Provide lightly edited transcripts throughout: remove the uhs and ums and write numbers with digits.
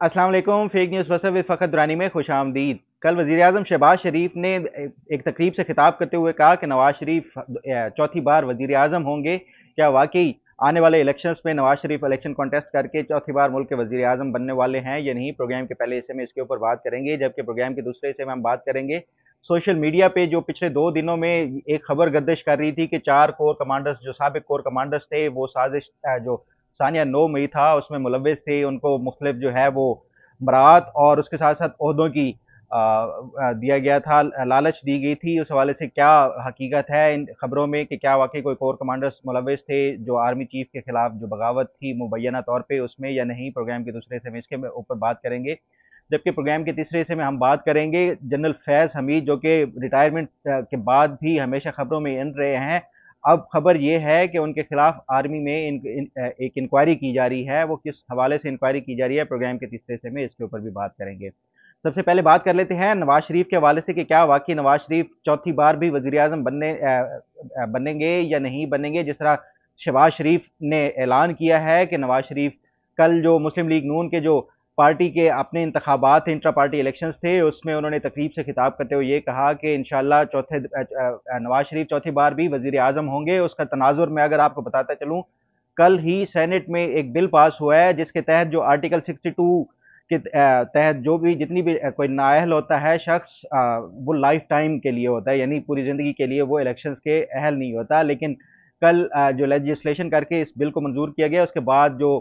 अस्सलाम वालेकुम। Fake news buster with Fakhar Durrani में खुश आमदीद। कल वज़ीर-ए-आज़म शहबाज शरीफ ने एक तकरीब से खिताब करते हुए कहा कि नवाज शरीफ चौथी बार वज़ीर-ए-आज़म होंगे। क्या वाकई आने वाले इलेक्शंस में नवाज शरीफ इलेक्शन कॉन्टेस्ट करके चौथी बार मुल्क के वज़ीर-ए-आज़म बनने वाले हैं या नहीं? प्रोग्राम के पहले हिस्से में इसके ऊपर बात करेंगे, जबकि प्रोग्राम के दूसरे हिस्से में हम बात करेंगे सोशल मीडिया पे जो पिछले 2 दिनों में एक खबर गर्दिश कर रही थी कि 4 कोर कमांडर्स जो साबिक कोर कमांडर्स थे, वो साजिश जो सानिया 9 मई था उसमें मुलव्विस थे। उनको मुख्तलिफ जो है वो बरात और उसके साथ साथ ओहदों की दिया गया था, लालच दी गई थी। उस हवाले से क्या हकीकत है इन खबरों में कि क्या वाकई कोई कोर कमांडर्स मुलव्विस थे जो आर्मी चीफ के खिलाफ जो बगावत थी मुबैना तौर पे उसमें या नहीं? प्रोग्राम के दूसरे हिस्से में इसके ऊपर बात करेंगे, जबकि प्रोग्राम के तीसरे हिस्से में हम बात करेंगे जनरल फैज़ हमीद जो कि रिटायरमेंट के बाद भी हमेशा खबरों में इन रहे हैं। अब खबर ये है कि उनके खिलाफ आर्मी में एक इंक्वायरी की जा रही है। वो किस हवाले से इंक्वायरी की जा रही है, प्रोग्राम के तीसरे हिस्से में इसके ऊपर भी बात करेंगे। सबसे पहले बात कर लेते हैं नवाज शरीफ के हवाले से कि क्या वाकई नवाज शरीफ चौथी बार भी वजीर आजम बनेंगे या नहीं बनेंगे। जिस तरह शहबाज शरीफ ने ऐलान किया है कि नवाज शरीफ कल जो मुस्लिम लीग नून के जो पार्टी के अपने इंतखाबात इंट्रा पार्टी इलेक्शंस थे उसमें उन्होंने तकरीब से खिताब करते हुए ये कहा कि इंशाल्लाह नवाज शरीफ चौथी बार भी वजीर आजम होंगे। उसका तनाजुर मैं अगर आपको बताता चलूँ, कल ही सेनेट में एक बिल पास हुआ है जिसके तहत जो आर्टिकल 62 के तहत जो भी जितनी भी कोई नाअहल होता है शख्स, वो लाइफ टाइम के लिए होता है, यानी पूरी ज़िंदगी के लिए वो इलेक्शंस के अहल नहीं होता। लेकिन कल जो लेजिस्लेशन करके इस बिल को मंजूर किया गया उसके बाद जो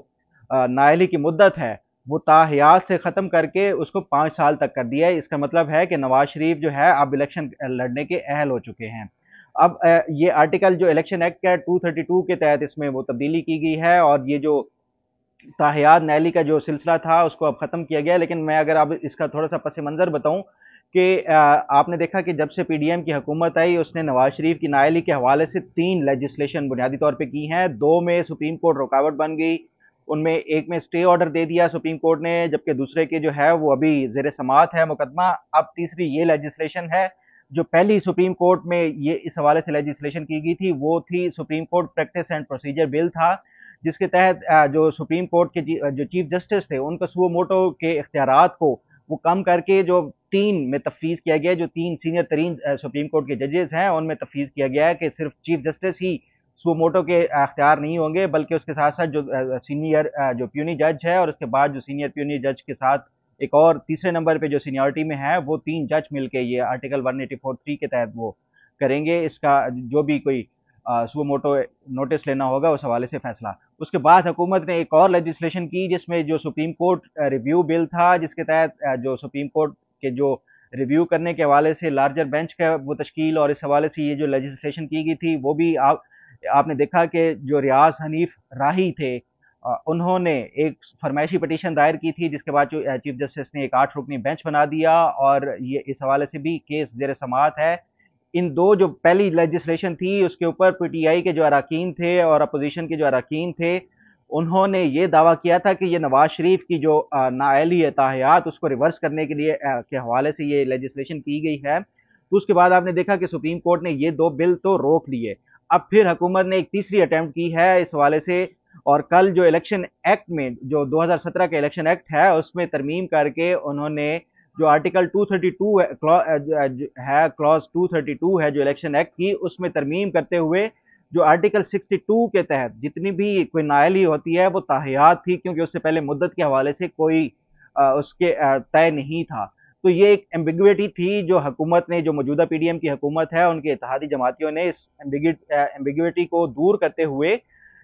नाअहली की मुद्दत है वो ताहयात से ख़त्म करके उसको 5 साल तक कर दिया है। इसका मतलब है कि नवाज शरीफ जो है अब इलेक्शन लड़ने के अहल हो चुके हैं। अब ये आर्टिकल जो इलेक्शन एक्ट का 232 के तहत इसमें वो तब्दीली की गई है और ये जो ताहियात नैली का जो सिलसिला था उसको अब ख़त्म किया गया है। लेकिन मैं अगर अब इसका थोड़ा सा पस मंज़र बताऊँ कि आपने देखा कि जब से पीडीएम की हुकूमत आई उसने नवाज शरीफ की नाअहली के हवाले से 3 लेजिस्लेशन बुनियादी तौर पे की हैं। 2 में सुप्रीम कोर्ट रुकावट बन गई, उनमें एक में स्टे ऑर्डर दे दिया सुप्रीम कोर्ट ने, जबकि दूसरे के जो है वो अभी ज़ेर समाअत है मुकदमा। अब तीसरी ये लेजिस्लेशन है। जो पहली सुप्रीम कोर्ट में ये इस हवाले से लेजिस्लेशन की गई थी वो थी supreme court practice and procedure bill था, जिसके तहत जो सुप्रीम कोर्ट के जो चीफ जस्टिस थे उनको सुओ मोटो के इख्तियारात को वो कम करके जो 3 में तफवीज़ किया गया। जो 3 सीनियर तरीन सुप्रीम कोर्ट के जजेस हैं उनमें तफवीज़ किया गया है कि सिर्फ चीफ जस्टिस ही सुओ मोटो के अख्तियार नहीं होंगे, बल्कि उसके साथ साथ जो सीनियर जो प्यूनी जज है और उसके बाद जो सीनियर प्यूनी जज के साथ एक और तीसरे नंबर पे जो सीनियरिटी में है वो 3 जज मिलके ये आर्टिकल 184(3) के तहत वो करेंगे। इसका जो भी कोई सुओ मोटो नोटिस लेना होगा उस हवाले से फैसला। उसके बाद हुकूमत ने एक और लेजिस्लेशन की जिसमें जो सुप्रीम कोर्ट रिव्यू बिल था, जिसके तहत जो सुप्रीम कोर्ट के जो रिव्यू करने के हवाले से लार्जर बेंच का वो तश्कील और इस हवाले से ये जो लेजिस्लेशन की गई थी वो भी आपने देखा कि जो रियाज हनीफ राही थे, उन्होंने एक फरमाइशी पटिशन दायर की थी जिसके बाद जो चीफ जस्टिस ने एक 8 रुकनी बेंच बना दिया और ये इस हवाले से भी केस ज़ेर समाअत है। इन 2 जो पहली लेजिस्लेशन थी उसके ऊपर पीटीआई के जो अरकान थे और अपोजिशन के जो अरकान थे उन्होंने ये दावा किया था कि ये नवाज शरीफ की जो नाअहली है ताहियात उसको रिवर्स करने के लिए के हवाले से ये लेजिस्लेशन की गई है। तो उसके बाद आपने देखा कि सुप्रीम कोर्ट ने ये 2 बिल तो रोक लिए। अब फिर हुकूमत ने एक तीसरी अटेम्प्ट की है इस हवाले से और कल जो इलेक्शन एक्ट में जो 2017 का इलेक्शन एक्ट है उसमें तरमीम करके उन्होंने जो आर्टिकल 232 है क्लॉज 232 है जो इलेक्शन एक्ट की, उसमें तरमीम करते हुए जो आर्टिकल 62 के तहत जितनी भी कोई नाअहली होती है वो ताहियात थी, क्योंकि उससे पहले मुद्दत के हवाले से कोई उसके तय नहीं था। तो ये एक एम्बिगुइटी थी जो हुकूमत ने, जो मौजूदा पीडीएम की हुकूमत है उनके इत्तेहादी जमातियों ने इस एम्बिगुइटी को दूर करते हुए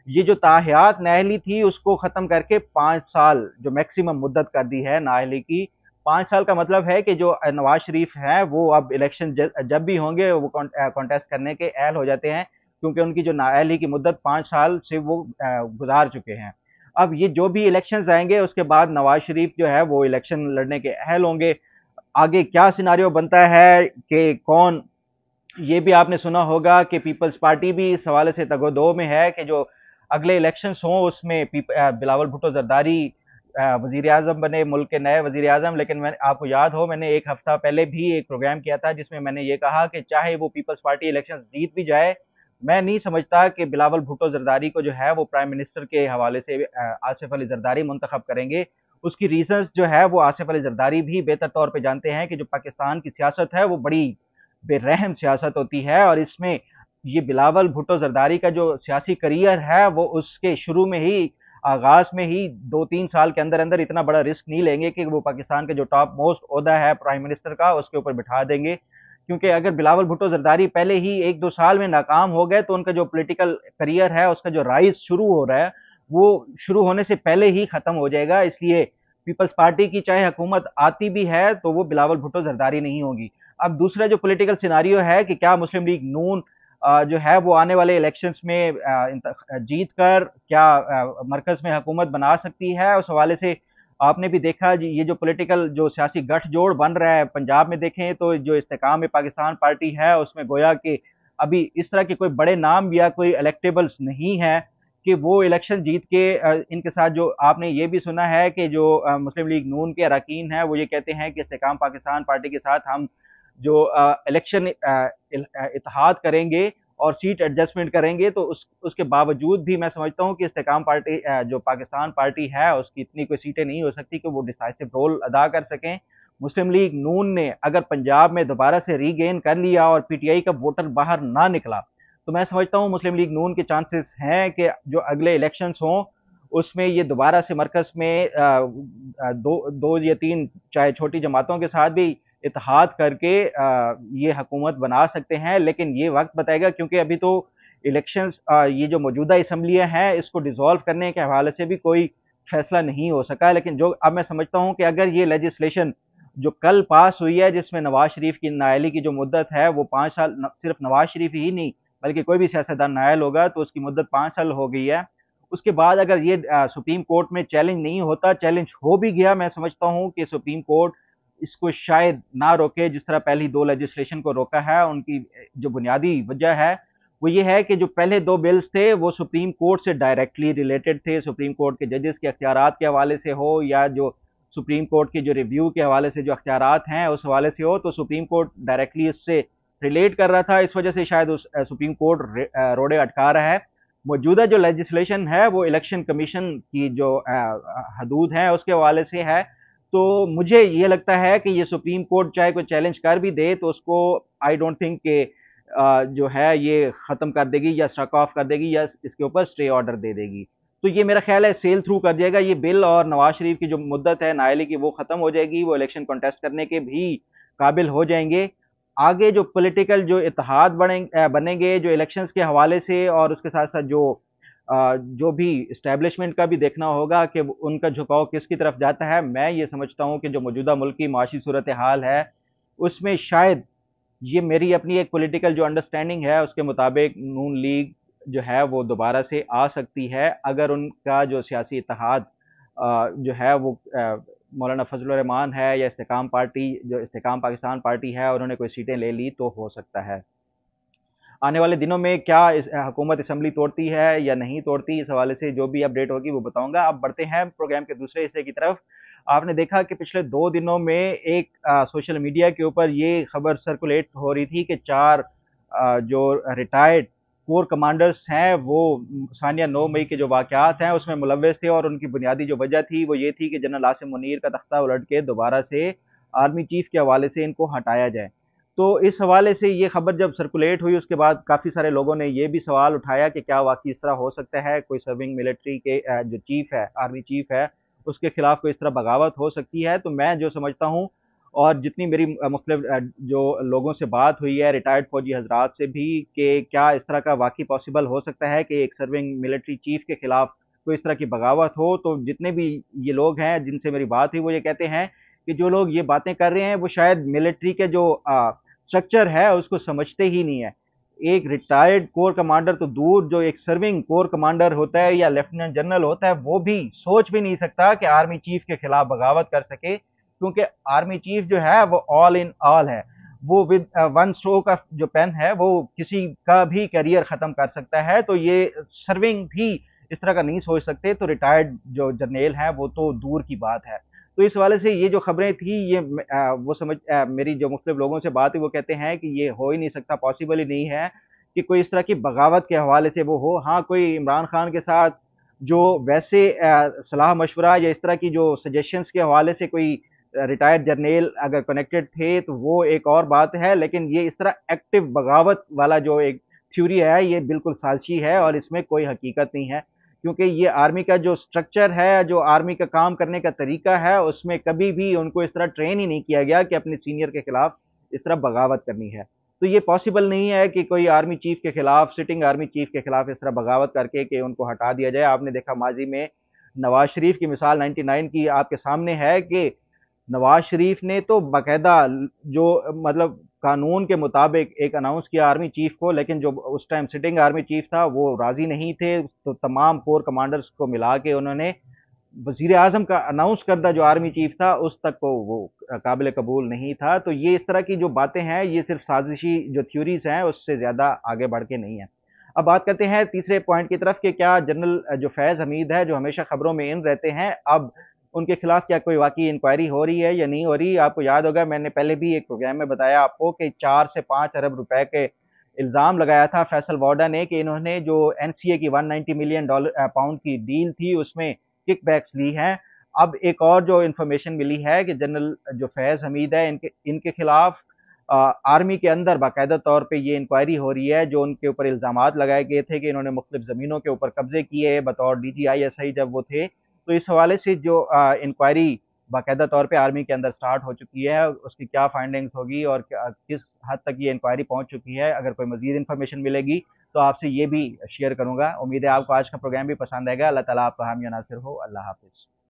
ये जो ताहियात नाअहली थी उसको ख़त्म करके 5 साल जो मैक्सिमम मुद्दत कर दी है नाअहली की। 5 साल का मतलब है कि जो नवाज शरीफ हैं वो अब इलेक्शन जब भी होंगे वो कॉन्टेस्ट करने के अहल हो जाते हैं, क्योंकि उनकी जो नाअहली की मुद्दत 5 साल से वो गुजार चुके हैं। अब ये जो भी इलेक्शंस आएंगे उसके बाद नवाज शरीफ जो है वो इलेक्शन लड़ने के अहल होंगे। आगे क्या सिनारियो बनता है कि कौन, ये भी आपने सुना होगा कि पीपल्स पार्टी भी इस हवाले से तगोदो में है कि जो अगले इलेक्शंस हों उसमें बिलावल भुट्टो जरदारी वजीर आजम बने, मुल्क के नए वजीर आजम। लेकिन मैं आपको याद हो मैंने एक हफ्ता पहले भी एक प्रोग्राम किया था जिसमें मैंने ये कहा कि चाहे वो पीपल्स पार्टी इलेक्शन जीत भी जाए, मैं नहीं समझता कि बिलावल भुट्टो जरदारी को जो है वो प्राइम मिनिस्टर के हवाले से आसिफ अली जरदारी मुंतखब करेंगे। اس کی ریزنز جو ہے وہ آصف علی زرداری بھی بہتر طور پہ جانتے ہیں کہ جو پاکستان کی سیاست ہے وہ بڑی بے رحم سیاست ہوتی ہے، اور اس میں یہ بلاول بھٹو زرداری کا جو سیاسی کریئر ہے وہ اس کے شروع میں ہی، آغاز میں ہی 2-3 سال کے اندر اندر اتنا بڑا رسک نہیں لیں گے کہ وہ پاکستان کے جو ٹاپ موسٹ عہدہ ہے پرائم منسٹر کا اس کے اوپر بٹھا دیں گے، کیونکہ اگر بلاول بھٹو زرداری پہلے ہی 1-2 سال میں ناکام ہو گئے تو ان کا جو پولیٹیکل کریئر ہے، اس کا جو رائز شروع ہو رہا ہے وہ شروع ہونے سے پہلے ہی ختم ہو جائے گا۔ اس لیے پیپلز پارٹی کی چاہے حکومت آتی بھی ہے تو وہ بلاول بھٹو زرداری نہیں ہوگی۔ اب دوسرا جو پولیٹیکل سیناریو ہے کہ کیا مسلم لیگ نون جو ہے وہ آنے والے الیکشنز میں جیت کر کیا مرکز میں حکومت بنا سکتی ہے، اس حوالے سے آپ نے بھی دیکھا جی یہ جو پولیٹیکل جو سیاسی گٹھ جوڑ بن رہا ہے پنجاب میں دیکھیں تو جو استحکام پاکستان پارٹی ہے اس میں گویا کہ ابھی اس طرح کے کوئی بڑے نام یا کوئی الیکٹیبلز نہیں ہے کہ وہ الیکشن جیت کے ان کے ساتھ، جو آپ نے یہ بھی سنا ہے کہ جو مسلم لیگ نون کے اراکین ہیں وہ یہ کہتے ہیں کہ استحکام پاکستان پارٹی کے ساتھ ہم جو الیکشن اتحاد کریں گے اور سیٹ ایڈجسٹمنٹ کریں گے، تو اس کے باوجود بھی میں سمجھتا ہوں کہ استحکام پارٹی جو پاکستان پارٹی ہے اس کی اتنی کوئی سیٹیں نہیں ہو سکتی کہ وہ ڈیسائسو رول ادا کر سکیں۔ مسلم لیگ نون نے اگر پنجاب میں دوبارہ سے ری گین کر لیا اور پی ٹی آئی کا ووٹر باہر نہ نکلا تو میں سمجھتا ہوں مسلم لیگ نون کے چانسز ہیں کہ جو اگلے الیکشنز ہوں اس میں یہ دوبارہ سے مرکز میں دو یا تین چاہے چھوٹی جماعتوں کے ساتھ بھی اتحاد کر کے یہ حکومت بنا سکتے ہیں، لیکن یہ وقت بتائے گا کیونکہ ابھی تو الیکشنز یہ جو موجودہ اسمبلیاں ہیں اس کو ڈیزالو کرنے کے حوالے سے بھی کوئی فیصلہ نہیں ہو سکا، لیکن جو اب میں سمجھتا ہوں کہ اگر یہ لیجسلیشن جو کل پاس ہوئی ہے جس میں نواز شریف کی نائلی کی جو مدت ہے وہ 5 سال، صرف نواز شریف ہی نہیں بلکہ کوئی بھی سیاستدان نائل ہوگا تو اس کی مدت 5 سال ہو گئی ہے، اس کے بعد اگر یہ سپریم کورٹ میں چیلنج نہیں ہوتا، چیلنج ہو بھی گیا، میں سمجھتا ہوں کہ سپریم کورٹ اس کو شاید نہ روکے جس طرح پہلی 2 لیجسلیشن کو روکا ہے۔ ان کی جو بنیادی وجہ ہے وہ یہ ہے کہ جو پہلے 2 بلز تھے وہ سپریم کورٹ سے ڈائریکٹلی ریلیٹڈ تھے، سپریم کورٹ کے ججز کے اختیارات کے حوالے سے ہو یا جو سپریم کورٹ کے جو ریویو کے حوالے سے جو اختیارات ہیں اس حوالے سے ہو، تو سپریم کورٹ ڈائریکٹلی اس سے ریلیٹ کر رہا تھا، اس وجہ سے شاید سپریم کورٹ روڑے اٹکا رہا ہے۔ موجودہ جو لیجسلیشن ہے وہ الیکشن کمیشن کی جو حدود ہیں اس کے حوالے سے ہے، تو مجھے یہ لگتا ہے کہ یہ سپریم کورٹ چاہے کوئی چیلنج کر بھی دے تو اس کو آئی ڈونٹ تھنک کہ جو ہے یہ ختم کر دے گی یا اسٹرک آف کر دے گی یا اس کے اوپر اسٹے آرڈر دے دے گی، تو یہ میرا خیال ہے سیل تھرو کر جائے گا یہ بل، اور نواز شریف کی جو مدت ہے نائلی کی وہ ختم ہو جائے گی، وہ الیکشن کنٹیسٹ کرنے کے بھی قابل ہو جائیں گے۔ آگے جو پولیٹیکل جو اتحاد بنیں گے جو الیکشنز کے حوالے سے، اور اس کے ساتھ ساتھ جو بھی اسٹیبلشمنٹ کا بھی دیکھنا ہوگا کہ ان کا جھکاؤ کس کی طرف جاتا ہے۔ میں یہ سمجھتا ہوں کہ جو موجودہ ملک کی معاشی صورتحال ہے اس میں شاید یہ میری اپنی ایک پولیٹیکل جو انڈرسٹینڈنگ ہے اس کے مطابق نون لیگ جو ہے وہ دوبارہ سے آ سکتی ہے اگر ان کا جو سیاسی اتحاد جو ہے وہ مولانا فضل الرحمان ہے یا استحکام پارٹی جو استحکام پاکستان پارٹی ہے انہوں نے کوئی سیٹیں لے لی تو ہو سکتا ہے۔ آنے والے دنوں میں کیا حکومت اسمبلی توڑتی ہے یا نہیں توڑتی، اس حوالے سے جو بھی اپڈیٹ ہوگی وہ بتاؤں گا۔ اب بڑھتے ہیں پروگرام کے دوسرے حصے کی طرف۔ آپ نے دیکھا کہ پچھلے 2 دنوں میں ایک سوشل میڈیا کے اوپر یہ خبر سرکولیٹ ہو رہی تھی کہ 4 جو ریٹائرڈ کور کمانڈرز ہیں وہ ثانیہ 9 مئی کے جو واقعات ہیں اس میں ملوث تھے، اور ان کی بنیادی جو وجہ تھی وہ یہ تھی کہ جنرل عاصم منیر کا تختہ الٹ کے دوبارہ سے آرمی چیف کے حوالے سے ان کو ہٹایا جائے۔ تو اس حوالے سے یہ خبر جب سرکولیٹ ہوئی اس کے بعد کافی سارے لوگوں نے یہ بھی سوال اٹھایا کہ کیا واقعی اس طرح ہو سکتا ہے، کوئی سرونگ ملٹری کے جو چیف ہے، آرمی چیف ہے، اس کے خلاف کوئی اس طرح بغاوت ہو سکتی ہے؟ تو میں جو سمجھتا ہوں اور جتنی میری مختلف جو لوگوں سے بات ہوئی ہے ریٹائرڈ فوجی حضرات سے بھی کہ کیا اس طرح کا واقعی پاسبل ہو سکتا ہے کہ ایک سرونگ ملٹری چیف کے خلاف کوئی اس طرح کی بغاوت ہو، تو جتنے بھی یہ لوگ ہیں جن سے میری بات ہوئی وہ یہ کہتے ہیں کہ جو لوگ یہ باتیں کر رہے ہیں وہ شاید ملٹری کے جو سٹرکچر ہے اس کو سمجھتے ہی نہیں ہے۔ ایک ریٹائرڈ کور کمانڈر تو دور، جو ایک سرونگ کور کمانڈر ہوتا ہے یا لیفٹیننٹ جنرل ہوتا ہے وہ بھی سوچ بھی نہیں سکتا کہ آرمی چیف کے خلاف بغاوت کر سکے، کیونکہ آرمی چیف جو ہے وہ آل ان آل ہے، وہ ود ون اسٹروک آف جو پین ہے وہ کسی کا بھی کیریئر ختم کر سکتا ہے، تو یہ سرونگ بھی اس طرح کا نہیں سوچ سکتے، تو ریٹائرڈ جو جرنیل ہیں وہ تو دور کی بات ہے۔ تو اس حوالے سے یہ جو خبریں تھیں یہ وہ میری جو مختلف لوگوں سے بات ہے وہ کہتے ہیں کہ یہ ہو ہی نہیں سکتا، پاسبل ہی نہیں ہے کہ کوئی اس طرح کی بغاوت کے حوالے سے وہ ہو۔ ہاں کوئی عمران خان کے ساتھ जो वैसे सलाह मशवरा या इस तरह की जो सजेशंस के हवाले से कोई रिटायर्ड जर्नेल अगर कनेक्टेड थे तो वो एक और बात है, लेकिन ये इस तरह एक्टिव बगावत वाला जो एक थ्योरी है ये बिल्कुल साजिशी है और इसमें कोई हकीकत नहीं है, क्योंकि ये आर्मी का जो स्ट्रक्चर है, जो आर्मी का काम करने का तरीका है, उसमें कभी भी उनको इस तरह ट्रेन ही नहीं किया गया कि अपने सीनियर के खिलाफ इस तरह बगावत करनी है। तो ये पॉसिबल नहीं है कि कोई आर्मी चीफ के खिलाफ, सिटिंग आर्मी चीफ के खिलाफ इस तरह बगावत करके कि उनको हटा दिया जाए। आपने देखा माजी में नवाज शरीफ की मिसाल 99 की आपके सामने है कि नवाज शरीफ ने तो बाकायदा जो मतलब कानून के मुताबिक एक अनाउंस किया आर्मी चीफ को, लेकिन जो उस टाइम सिटिंग आर्मी चीफ था वो राजी नहीं थे, तो तमाम कोर कमांडर्स को मिला के उन्होंने वजीर आजम का अनाउंस करदा जो आर्मी चीफ था उस तक को वो काबिल कबूल नहीं था। तो ये इस तरह की जो बातें हैं ये सिर्फ साजिशी जो थ्योरीज हैं उससे ज़्यादा आगे बढ़ के नहीं है। अब बात करते हैं तीसरे पॉइंट की तरफ कि क्या जनरल जो फैज़ हमीद है जो हमेशा खबरों में इन रहते हैं, अब उनके खिलाफ क्या कोई वाकई इंक्वायरी हो रही है या नहीं हो रही। आपको याद होगा मैंने पहले भी एक प्रोग्राम में बताया आपको कि 4 से 5 अरब रुपए के इल्ज़ाम लगाया था फैसल वाडा ने कि इन्होंने जो एनसीए की 190 मिलियन डॉलर पाउंड की डील थी उसमें किकबैक्स ली हैं। अब एक और जो इन्फॉर्मेशन मिली है कि जनरल जो फैज़ हमीद है इनके इनके खिलाफ आर्मी के अंदर बाकायदा तौर पे ये इंक्वायरी हो रही है, जो उनके ऊपर इल्ज़ामात लगाए गए थे कि इन्होंने मुख्तलिफ ज़मीनों के ऊपर कब्जे किए बतौर DGISI जब वो थे। तो इस हवाले से जो इंक्वायरी बाकायदा तौर पे आर्मी के अंदर स्टार्ट हो चुकी है, उसकी क्या फाइंडिंग्स होगी और किस हद तक ये इंक्वायरी पहुंच चुकी है, अगर कोई मजीद इन्फॉर्मेशन मिलेगी तो आपसे ये भी शेयर करूंगा। उम्मीद है आपको आज का प्रोग्राम भी पसंद आएगा। अल्लाह ताला आपका हामी नासिर हो। अल्लाह हाफिज़।